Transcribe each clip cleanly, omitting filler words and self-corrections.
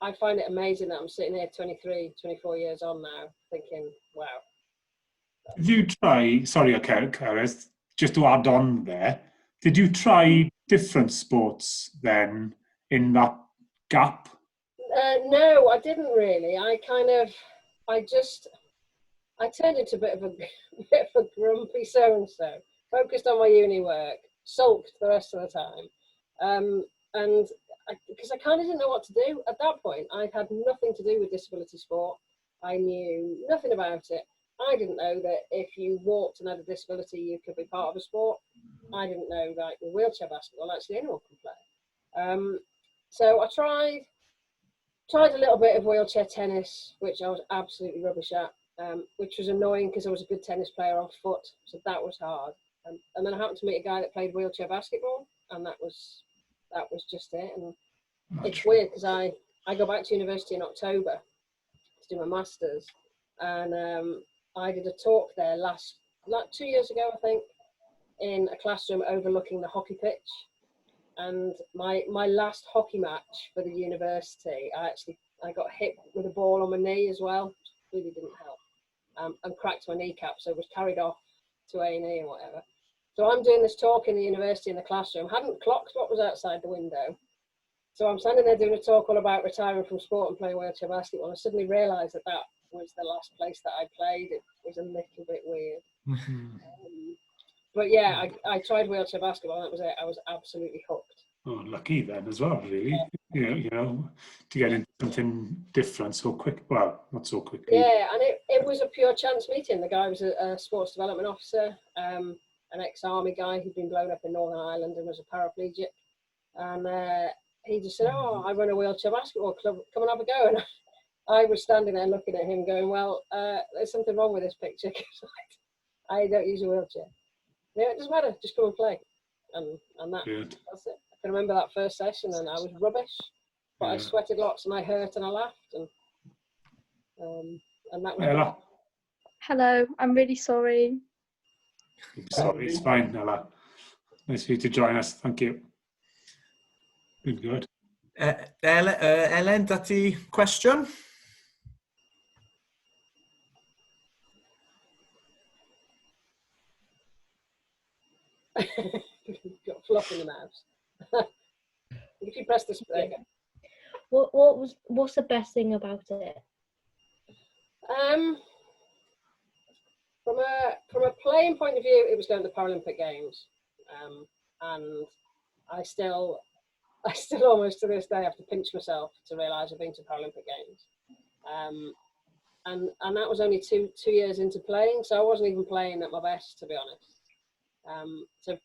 I find it amazing that I'm sitting here 23, 24 years on now, thinking, wow. Did you try, sorry, Cara, just to add on there, did you try different sports then in that gap? No, I didn't really. I turned into a bit of a grumpy so-and-so, focused on my uni work, sulked the rest of the time. And because I kind of didn't know what to do at that point. I had nothing to do with disability sport. I knew nothing about it. I didn't know that if you walked and had a disability, you could be part of a sport. I didn't know that with wheelchair basketball, actually anyone could play. So I tried a little bit of wheelchair tennis, which I was absolutely rubbish at, which was annoying because I was a good tennis player on foot, so that was hard. And then I happened to meet a guy that played wheelchair basketball, and that was just it. And it's weird because I go back to university in October to do my masters, and I did a talk there like 2 years ago, I think, in a classroom overlooking the hockey pitch. And my last hockey match for the university, I got hit with a ball on my knee as well, which really didn't help, and cracked my kneecap, so was carried off to A&E and whatever. So I'm doing this talk in the university in the classroom, hadn't clocked what was outside the window. So I'm standing there doing a talk all about retiring from sport and playing wheelchair basketball, and I suddenly realised that was the last place that I played. It was a little bit weird. But yeah, I tried wheelchair basketball, and that was it. I was absolutely hooked. Oh, lucky then as well, really. Yeah. You know, to get into something different so quick. Well, not so quickly. Yeah, and it was a pure chance meeting. The guy was a sports development officer, an ex-army guy who'd been blown up in Northern Ireland and was a paraplegic. And he just said, "Oh, I run a wheelchair basketball club. Come and have a go." And I was standing there looking at him, going, "Well, there's something wrong with this picture because I don't use a wheelchair." Yeah, it doesn't matter. Just come and play, and that's it. I can remember that first session, and I was rubbish, but I sweated lots, and I hurt, and I laughed, and that was. Ella. Hello, I'm really sorry. Sorry, it's fine, Ella. Nice for you to join us. Thank you. Good. Ellen, dati question? Got fluff in the mouth. If you press the speaker. What's the best thing about it? From a playing point of view, it was going to the Paralympic Games, and I still almost to this day have to pinch myself to realise I've been to Paralympic Games, and that was only two years into playing, so I wasn't even playing at my best, to be honest.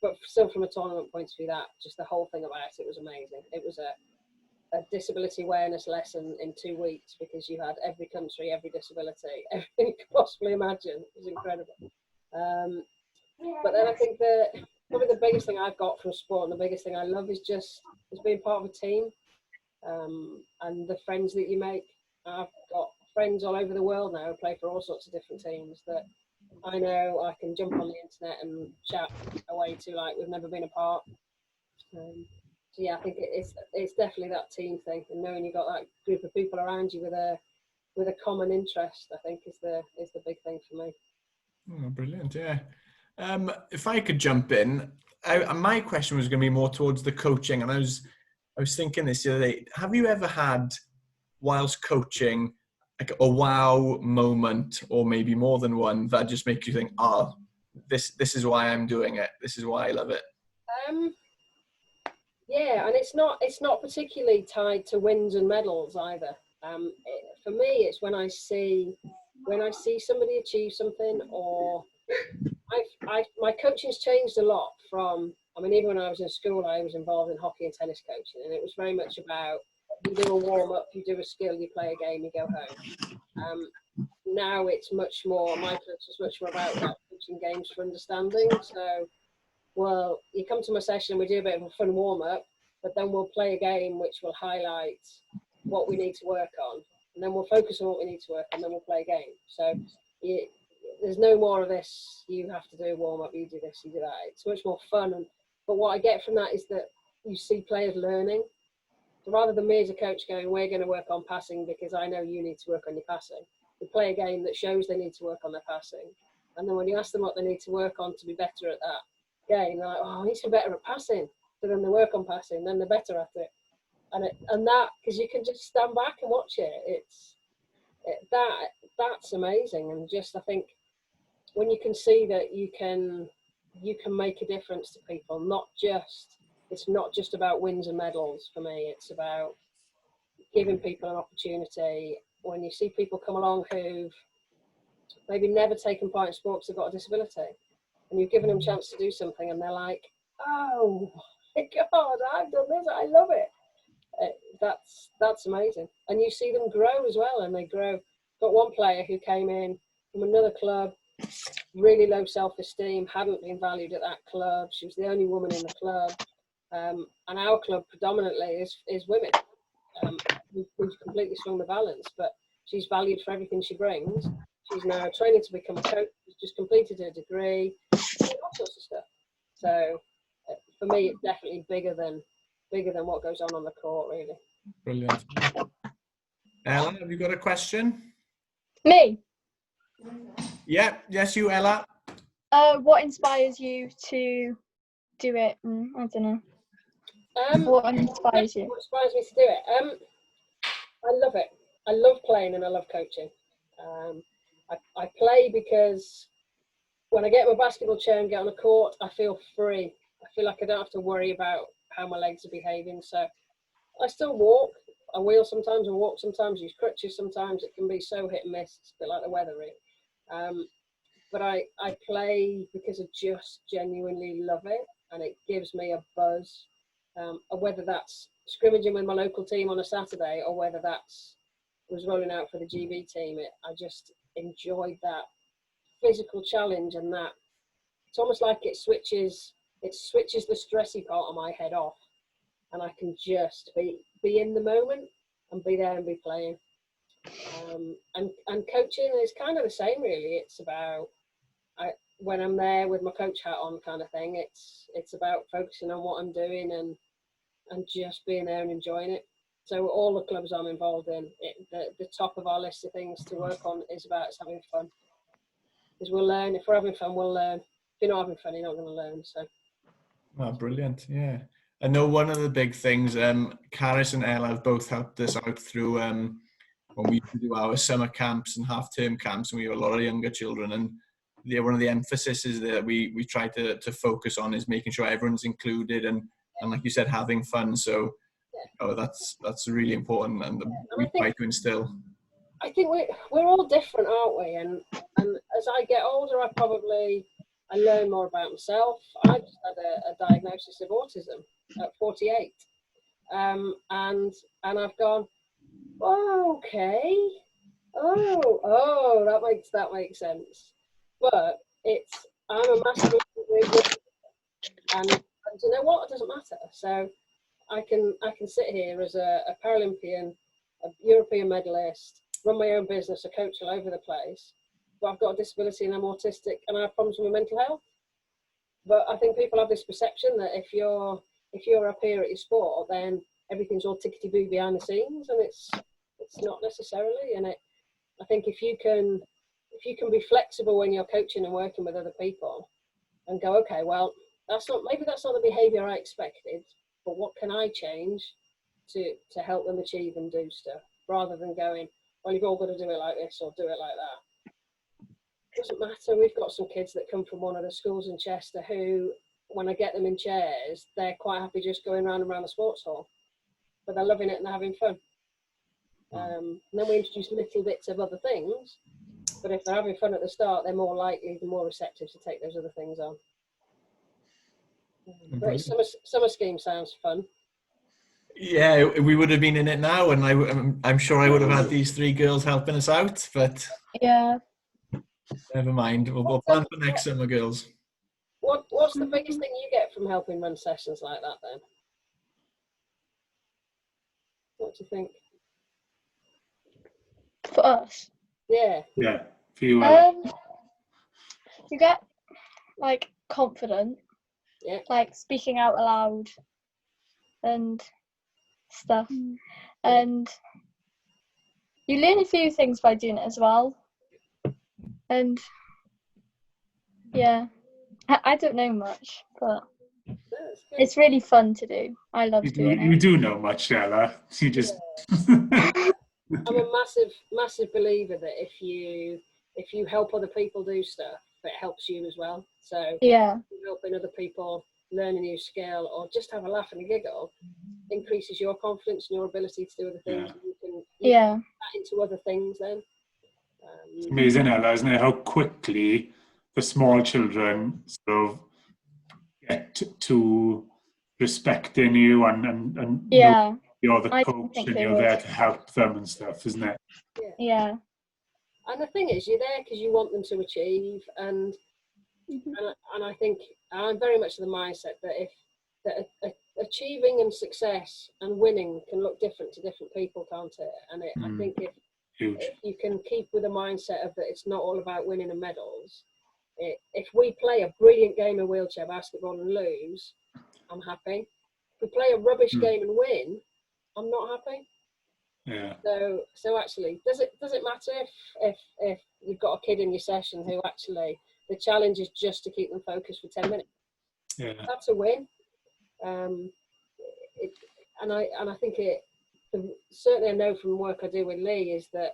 But still, from a tournament point of view, that just the whole thing about it was amazing. It was a disability awareness lesson in 2 weeks, because you had every country, every disability, everything you could possibly imagine. It was incredible. But then I think probably the biggest thing I've got from sport, and the biggest thing I love, is being part of a team, and the friends that you make. I've got friends all over the world now who play for all sorts of different teams that I know I can jump on the internet and chat away to like we've never been apart. So yeah, I think it's definitely that team thing, and knowing you've got that group of people around you with a common interest, I think is the big thing for me. Oh, brilliant! Yeah. If I could jump in, my question was going to be more towards the coaching, and I was thinking this the other day. Have you ever had, whilst coaching, like a wow moment, or maybe more than one, that just make you think, "Oh, this is why I'm doing it. This is why I love it." Yeah, and it's not particularly tied to wins and medals either. For me, it's when I see somebody achieve something, or my coaching's changed a lot from. I mean, even when I was in school, I was involved in hockey and tennis coaching, and it was very much about you do a warm up, you do a skill, you play a game, you go home. Now it's much more. My coach is much more about coaching games for understanding. So. Well, you come to my session, we do a bit of a fun warm-up, but then we'll play a game which will highlight what we need to work on, and then we'll focus on what we need to work on, and then we'll play a game. So there's no more of this, you have to do a warm-up, you do this, you do that. It's much more fun. But what I get from that is that you see players learning, So rather than me as a coach going, we're going to work on passing because I know you need to work on your passing, we play a game that shows they need to work on their passing. And then when you ask them what they need to work on to be better at that game, they're like, oh, I need to be better at passing. So then they work on passing, then they're better at it. And that, because you can just stand back and watch it, that's amazing. And just, I think, when you can see that you can make a difference to people, it's not just about wins and medals for me, it's about giving people an opportunity. When you see people come along who've maybe never taken part in sports, they've got a disability, and you've given them a chance to do something, and they're like, oh my God, I've done this, I love it. That's amazing. And you see them grow as well, and they grow. Got one player who came in from another club, really low self-esteem, hadn't been valued at that club. She was the only woman in the club. And our club predominantly is women. We've completely swung the balance, but she's valued for everything she brings. She's now training to become a coach. She's just completed her degree, all sorts of stuff. So for me, it's definitely bigger than what goes on the court, really. Brilliant. Ella, have you got a question? Me? Yeah, yes, you, Ella. What inspires you to do it? I don't know. What inspires you? What inspires me to do it? I love it. I love playing and I love coaching. I play because when I get my basketball chair and get on a court, I feel free. I feel like I don't have to worry about how my legs are behaving. So I still walk. I wheel sometimes, I walk sometimes, use crutches sometimes. It can be so hit and miss. It's a bit like the weather, really. But I play because I just genuinely love it, and it gives me a buzz. Whether that's scrimmaging with my local team on a Saturday, or whether that's was rolling out for the GB team, I just enjoyed that physical challenge, and that it's almost like it switches the stressy part of my head off, and I can just be in the moment and be there and be playing. And coaching is kind of the same, really. It's about when I'm there with my coach hat on, kind of thing. It's about focusing on what I'm doing and just being there and enjoying it. So all the clubs I'm involved in, the top of our list of things to work on is about us having fun. Because we'll learn. If we're having fun, we'll learn. If you're not having fun, you're not going to learn. So. Oh, brilliant. Yeah. I know one of the big things, Caris and Ella have both helped us out through when we used to do our summer camps and half-term camps, and we have a lot of younger children. And one of the emphasis is that we try to focus on is making sure everyone's included and like you said, having fun. So that's really important, and we try to instill. I think we're all different, aren't we? And as I get older, I learn more about myself. I just had a diagnosis of autism at 48, and I've gone, oh, okay, oh, that makes sense. But I'm a massive and you know what? It doesn't matter. So I can sit here as a Paralympian, a European medalist, run my own business, a coach all over the place, but I've got a disability and I'm autistic and I have problems with my mental health. But I think people have this perception that if you're up here at your sport, then everything's all tickety-boo behind the scenes, and it's not necessarily. And I think if you can be flexible when you're coaching and working with other people, and go, okay, well, maybe that's not the behaviour I expected, but what can I change to help them achieve and do stuff, rather than going, well, you've all got to do it like this or do it like that. It doesn't matter. We've got some kids that come from one of the schools in Chester who, when I get them in chairs, they're quite happy just going round and round the sports hall, but they're loving it and they're having fun. And then we introduce little bits of other things, but if they're having fun at the start, they're more receptive to take those other things on. Great summer scheme sounds fun. Yeah, we would have been in it now, and I'm sure I would have had these 3 girls helping us out, but yeah, never mind. We'll plan for next summer, girls. What's the biggest thing you get from helping run sessions like that, then? What do you think? for us. Yeah. Yeah, for you. You get like confident, Yeah. like speaking out aloud and stuff. And you learn a few things by doing it as well. And yeah, I don't know much, but it's really fun to do. I love doing it. You do know much, Ella. You just. I'm a massive believer that if you help other people do stuff, it helps you as well. So yeah, helping other people learn a new skill or just have a laugh and a giggle increases your confidence and your ability to do other things. Yeah. You can get into other things then. It's amazing, Ella, isn't it? How quickly the small children sort of get to respecting you and know you're the coach and you're there to help them and stuff, isn't it? Yeah. And the thing is, you're there because you want them to achieve, and I think I'm very much of the mindset that achieving and success and winning can look different to different people, can't it? And I think if you can keep with a mindset of that it's not all about winning and medals. If we play a brilliant game of wheelchair basketball and lose, I'm happy. If we play a rubbish game and win, I'm not happy. Yeah. So actually, does it matter if you've got a kid in your session who actually the challenge is just to keep them focused for 10 minutes? Yeah. That's a win. And I think certainly I know from work I do with Lee is that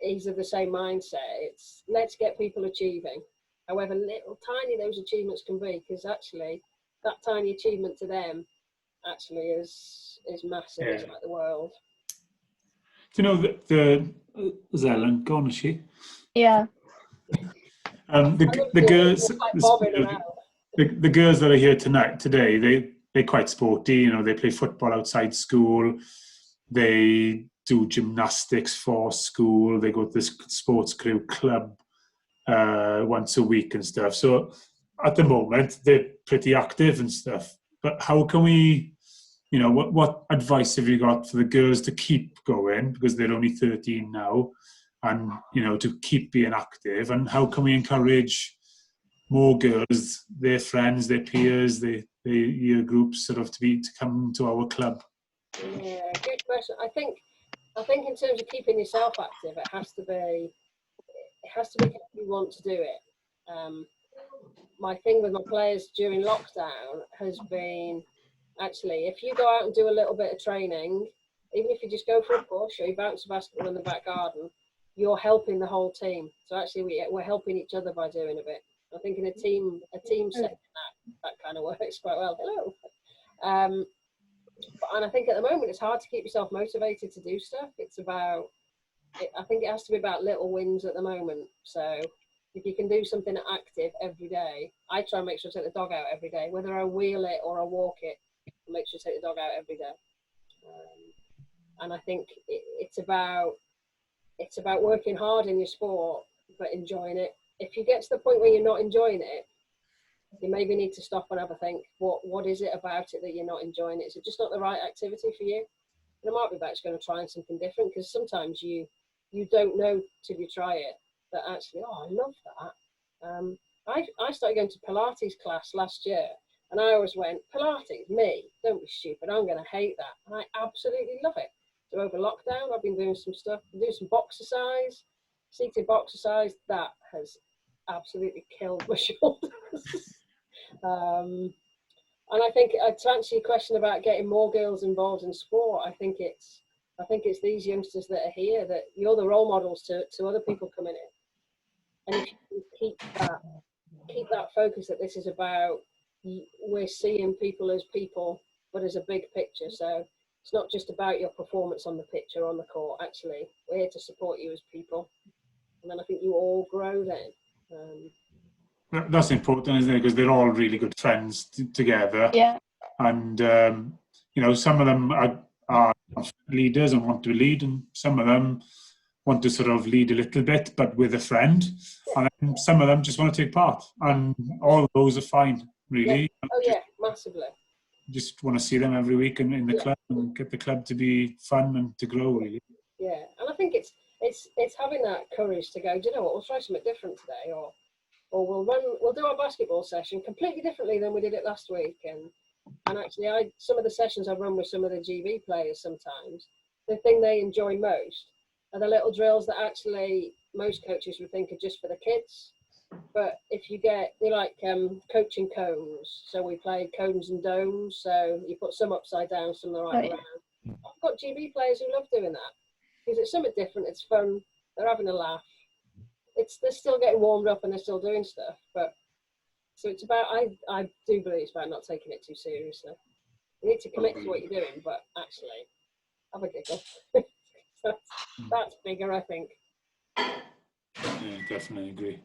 he's of the same mindset. It's let's get people achieving, however little tiny those achievements can be, because actually that tiny achievement to them actually is massive. It's like the world. Do you know that the Ellen gone, is she? Yeah. The girls, the girls that are here today, they're quite sporty. You know, they play football outside school. They do gymnastics for school. They go to this sports crew club once a week and stuff. So at the moment, they're pretty active and stuff. But how can we, you know, what advice have you got for the girls to keep going, because they're only 13 now, and, you know, to keep being active? And how can we encourage more girls, their friends, their peers, their year groups, sort of to come to our club? Yeah, good question. I think in terms of keeping yourself active, it has to be because you want to do it. My thing with my players during lockdown has been, actually, if you go out and do a little bit of training, even if you just go for a push or you bounce a basketball in the back garden, you're helping the whole team. So actually we're helping each other by doing a bit. I think in a team setting that kind of works quite well. Hello. And I think at the moment it's hard to keep yourself motivated to do stuff. I think it has to be about little wins at the moment. So if you can do something active every day, I try and make sure I take the dog out every day, whether I wheel it or I walk it, I make sure I take the dog out every day. And I think it's about working hard in your sport, but enjoying it. If you get to the point where you're not enjoying it, you maybe need to stop and have a think. What is it about it that you're not enjoying it? Is it just not the right activity for you? And it might be about just going to try something different, because sometimes you don't know till you try it that actually, I love that. I started going to Pilates class last year, and I always went, Pilates, me, don't be stupid, I'm going to hate that. And I absolutely love it. So over lockdown, I've been doing some stuff, doing some boxercise, seated boxercise. That has absolutely killed my shoulders. And I think to answer your question about getting more girls involved in sport, I think it's these youngsters that are here, that you're the role models to other people coming in. And if you keep that focus that this is about, we're seeing people as people, but as a big picture. So it's not just about your performance on the pitch or on the court. Actually, we're here to support you as people. And then I think you all grow then. That's important, isn't it? Because they're all really good friends together. Yeah. And, you know, some of them are leaders and want to lead, and some of them want to sort of lead a little bit, but with a friend. And then some of them just want to take part. And all of those are fine, really. Yeah. Oh, yeah, massively. Just want to see them every week in the club and get the club to be fun and to grow, really. Yeah, and I think it's having that courage to go, do you know what, we'll try something different today, or we'll do our basketball session completely differently than we did it last week, and And actually, some of the sessions I run with some of the GB players sometimes, the thing they enjoy most are the little drills that actually most coaches would think are just for the kids. But if you get, they like coaching cones. So we play cones and domes. So you put some upside down, some the right way around. I've got GB players who love doing that because it's something different. It's fun. They're having a laugh. They're still getting warmed up and they're still doing stuff. But so it's about, I do believe it's about not taking it too seriously. You need to commit to what you're doing, but actually have a giggle. That's bigger, I think. Yeah, definitely agree.